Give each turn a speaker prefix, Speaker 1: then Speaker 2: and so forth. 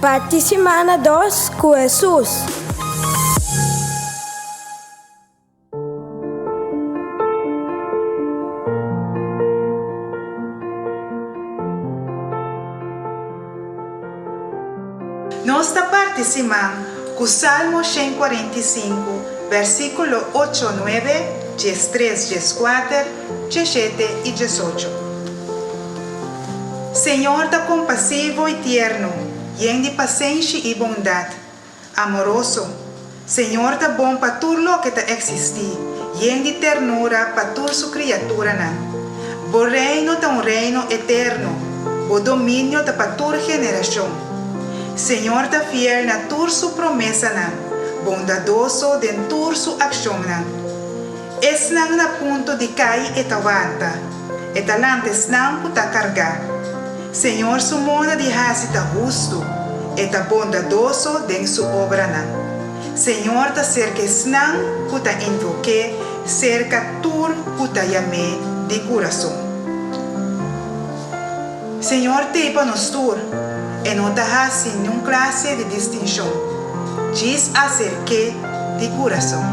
Speaker 1: Parte semana 2 com Jesus.
Speaker 2: Nossa parte semana com Salmo 145, versículo 8, 9, 13, 14, 17 e 18. Senhor está compassivo e tierno, lleno de paciência e bondade, amoroso. Senhor está bom para tudo lo que está existir, lleno de ternura para toda sua criatura. O reino está reino eterno, o domínio está para toda geração. Senhor está fiel na toda sua promessa, bondadoso em toda sua ação. Esnang na ponto de cair e tawanta, e talantes não puta cargar. Senhor, su moda de raça está justo, e está bondadoso em sua obra. Senhor, está cerca snang puta invoque, cerca tur puta yame de coração. Senhor, te para nos tur, e não está raça nenhuma classe de distinção. Diz acerca de coração.